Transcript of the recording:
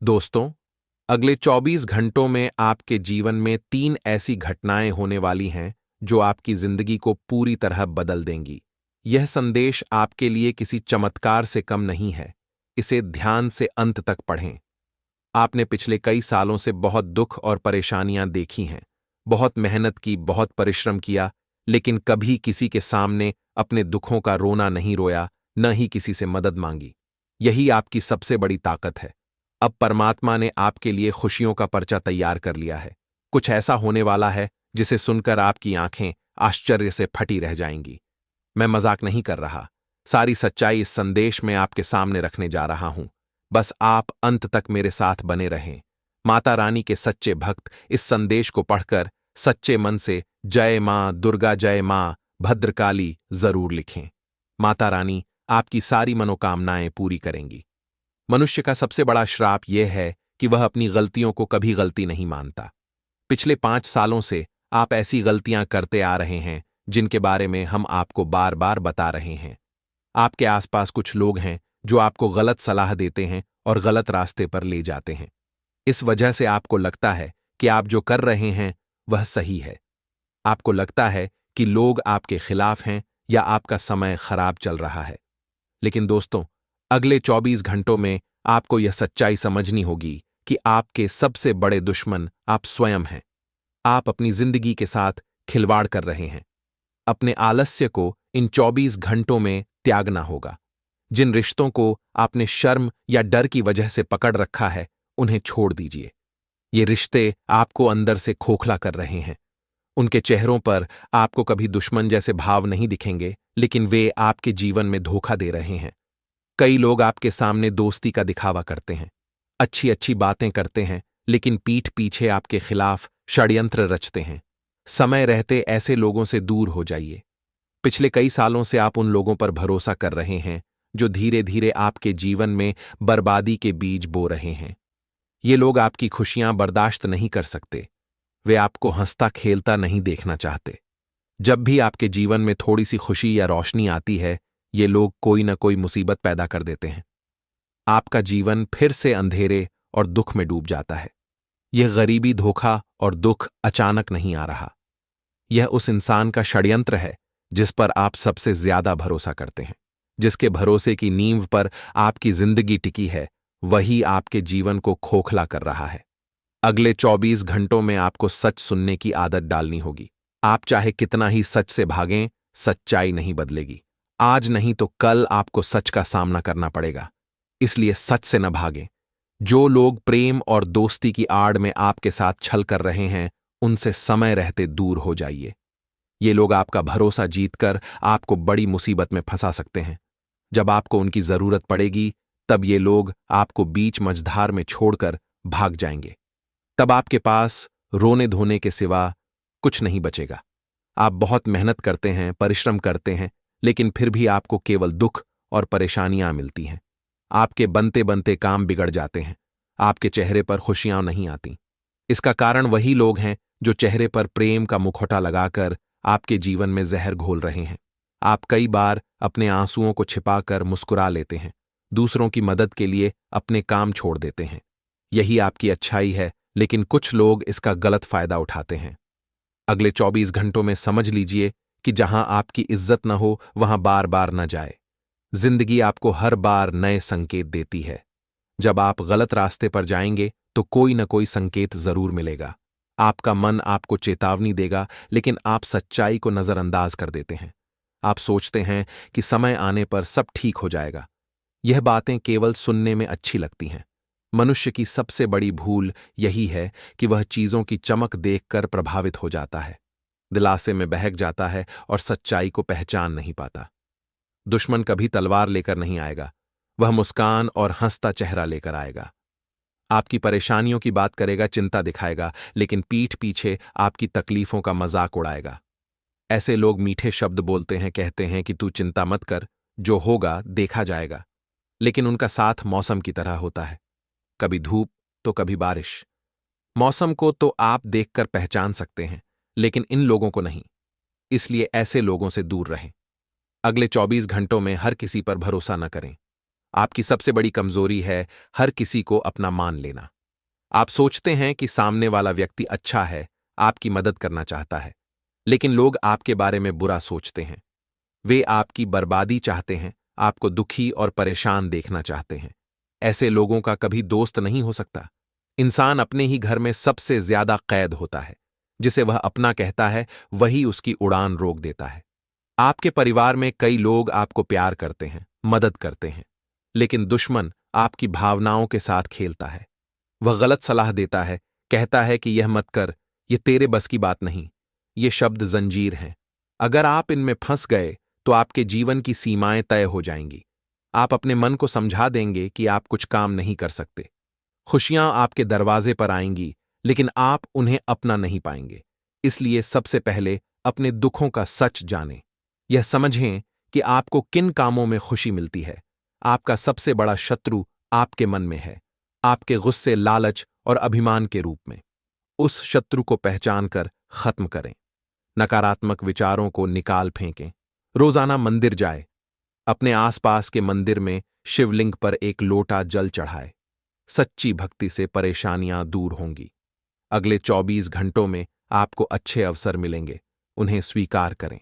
दोस्तों, अगले 24 घंटों में आपके जीवन में 3 ऐसी घटनाएं होने वाली हैं जो आपकी जिंदगी को पूरी तरह बदल देंगी। यह संदेश आपके लिए किसी चमत्कार से कम नहीं है। इसे ध्यान से अंत तक पढ़ें। आपने पिछले कई सालों से बहुत दुख और परेशानियां देखी हैं, बहुत मेहनत की, बहुत परिश्रम किया, लेकिन कभी किसी के सामने अपने दुखों का रोना नहीं रोया, न ही किसी से मदद मांगी। यही आपकी सबसे बड़ी ताकत है। अब परमात्मा ने आपके लिए खुशियों का पर्चा तैयार कर लिया है। कुछ ऐसा होने वाला है जिसे सुनकर आपकी आंखें आश्चर्य से फटी रह जाएंगी। मैं मजाक नहीं कर रहा। सारी सच्चाई इस संदेश में आपके सामने रखने जा रहा हूं। बस आप अंत तक मेरे साथ बने रहें। माता रानी के सच्चे भक्त इस संदेश को पढ़कर सच्चे मन से जय मां दुर्गा, जय मां भद्रकाली जरूर लिखें। माता रानी आपकी सारी मनोकामनाएं पूरी करेंगी। मनुष्य का सबसे बड़ा श्राप यह है कि वह अपनी गलतियों को कभी गलती नहीं मानता। पिछले 5 सालों से आप ऐसी गलतियां करते आ रहे हैं जिनके बारे में हम आपको बार बार बता रहे हैं। आपके आसपास कुछ लोग हैं जो आपको गलत सलाह देते हैं और गलत रास्ते पर ले जाते हैं। इस वजह से आपको लगता है कि आप जो कर रहे हैं वह सही है। आपको लगता है कि लोग आपके खिलाफ हैं या आपका समय खराब चल रहा है। लेकिन दोस्तों, अगले 24 घंटों में आपको यह सच्चाई समझनी होगी कि आपके सबसे बड़े दुश्मन आप स्वयं हैं। आप अपनी जिंदगी के साथ खिलवाड़ कर रहे हैं। अपने आलस्य को इन 24 घंटों में त्यागना होगा। जिन रिश्तों को आपने शर्म या डर की वजह से पकड़ रखा है, उन्हें छोड़ दीजिए। ये रिश्ते आपको अंदर से खोखला कर रहे हैं। उनके चेहरों पर आपको कभी दुश्मन जैसे भाव नहीं दिखेंगे, लेकिन वे आपके जीवन में धोखा दे रहे हैं। कई लोग आपके सामने दोस्ती का दिखावा करते हैं, अच्छी अच्छी बातें करते हैं, लेकिन पीठ पीछे आपके खिलाफ षड्यंत्र रचते हैं। समय रहते ऐसे लोगों से दूर हो जाइए। पिछले कई सालों से आप उन लोगों पर भरोसा कर रहे हैं जो धीरे धीरे आपके जीवन में बर्बादी के बीज बो रहे हैं। ये लोग आपकी खुशियां बर्दाश्त नहीं कर सकते। वे आपको हंसता खेलता नहीं देखना चाहते। जब भी आपके जीवन में थोड़ी सी खुशी या रोशनी आती है, ये लोग कोई ना कोई मुसीबत पैदा कर देते हैं। आपका जीवन फिर से अंधेरे और दुख में डूब जाता है। यह गरीबी, धोखा और दुख अचानक नहीं आ रहा। यह उस इंसान का षड्यंत्र है जिस पर आप सबसे ज्यादा भरोसा करते हैं, जिसके भरोसे की नींव पर आपकी जिंदगी टिकी है। वही आपके जीवन को खोखला कर रहा है। अगले 24 घंटों में आपको सच सुनने की आदत डालनी होगी। आप चाहे कितना ही सच से भागें, सच्चाई नहीं बदलेगी। आज नहीं तो कल आपको सच का सामना करना पड़ेगा। इसलिए सच से न भागें। जो लोग प्रेम और दोस्ती की आड़ में आपके साथ छल कर रहे हैं, उनसे समय रहते दूर हो जाइए। ये लोग आपका भरोसा जीतकर आपको बड़ी मुसीबत में फंसा सकते हैं। जब आपको उनकी जरूरत पड़ेगी, तब ये लोग आपको बीच मझधार में छोड़कर भाग जाएंगे। तब आपके पास रोने धोने के सिवा कुछ नहीं बचेगा। आप बहुत मेहनत करते हैं, परिश्रम करते हैं, लेकिन फिर भी आपको केवल दुख और परेशानियां मिलती हैं। आपके बनते बनते काम बिगड़ जाते हैं। आपके चेहरे पर खुशियां नहीं आती। इसका कारण वही लोग हैं जो चेहरे पर प्रेम का मुखौटा लगाकर आपके जीवन में जहर घोल रहे हैं। आप कई बार अपने आंसुओं को छिपाकर मुस्कुरा लेते हैं, दूसरों की मदद के लिए अपने काम छोड़ देते हैं। यही आपकी अच्छाई है, लेकिन कुछ लोग इसका गलत फायदा उठाते हैं। अगले 24 घंटों में समझ लीजिए कि जहां आपकी इज्जत न हो, वहां बार बार न जाए। जिंदगी आपको हर बार नए संकेत देती है। जब आप गलत रास्ते पर जाएंगे तो कोई न कोई संकेत जरूर मिलेगा। आपका मन आपको चेतावनी देगा, लेकिन आप सच्चाई को नजरअंदाज कर देते हैं। आप सोचते हैं कि समय आने पर सब ठीक हो जाएगा। यह बातें केवल सुनने में अच्छी लगती हैं। मनुष्य की सबसे बड़ी भूल यही है कि वह चीजों की चमक देखकर प्रभावित हो जाता है, दिलासे में बहक जाता है और सच्चाई को पहचान नहीं पाता। दुश्मन कभी तलवार लेकर नहीं आएगा, वह मुस्कान और हंसता चेहरा लेकर आएगा। आपकी परेशानियों की बात करेगा, चिंता दिखाएगा, लेकिन पीठ पीछे आपकी तकलीफों का मजाक उड़ाएगा। ऐसे लोग मीठे शब्द बोलते हैं, कहते हैं कि तू चिंता मत कर, जो होगा देखा जाएगा। लेकिन उनका साथ मौसम की तरह होता है, कभी धूप तो कभी बारिश। मौसम को तो आप देखकर पहचान सकते हैं, लेकिन इन लोगों को नहीं। इसलिए ऐसे लोगों से दूर रहें। अगले 24 घंटों में हर किसी पर भरोसा न करें। आपकी सबसे बड़ी कमजोरी है हर किसी को अपना मान लेना। आप सोचते हैं कि सामने वाला व्यक्ति अच्छा है, आपकी मदद करना चाहता है, लेकिन लोग आपके बारे में बुरा सोचते हैं। वे आपकी बर्बादी चाहते हैं, आपको दुखी और परेशान देखना चाहते हैं। ऐसे लोगों का कभी दोस्त नहीं हो सकता। इंसान अपने ही घर में सबसे ज्यादा कैद होता है। जिसे वह अपना कहता है, वही उसकी उड़ान रोक देता है। आपके परिवार में कई लोग आपको प्यार करते हैं, मदद करते हैं, लेकिन दुश्मन आपकी भावनाओं के साथ खेलता है। वह गलत सलाह देता है, कहता है कि यह मत कर, यह तेरे बस की बात नहीं। ये शब्द जंजीर हैं। अगर आप इनमें फंस गए तो आपके जीवन की सीमाएं तय हो जाएंगी। आप अपने मन को समझा देंगे कि आप कुछ काम नहीं कर सकते। खुशियां आपके दरवाजे पर आएंगी, लेकिन आप उन्हें अपना नहीं पाएंगे। इसलिए सबसे पहले अपने दुखों का सच जानें। यह समझें कि आपको किन कामों में खुशी मिलती है। आपका सबसे बड़ा शत्रु आपके मन में है, आपके गुस्से, लालच और अभिमान के रूप में। उस शत्रु को पहचान कर खत्म करें। नकारात्मक विचारों को निकाल फेंकें। रोजाना मंदिर जाए। अपने आसपास के मंदिर में शिवलिंग पर एक लोटा जल चढ़ाए। सच्ची भक्ति से परेशानियां दूर होंगी। अगले 24 घंटों में आपको अच्छे अवसर मिलेंगे, उन्हें स्वीकार करें।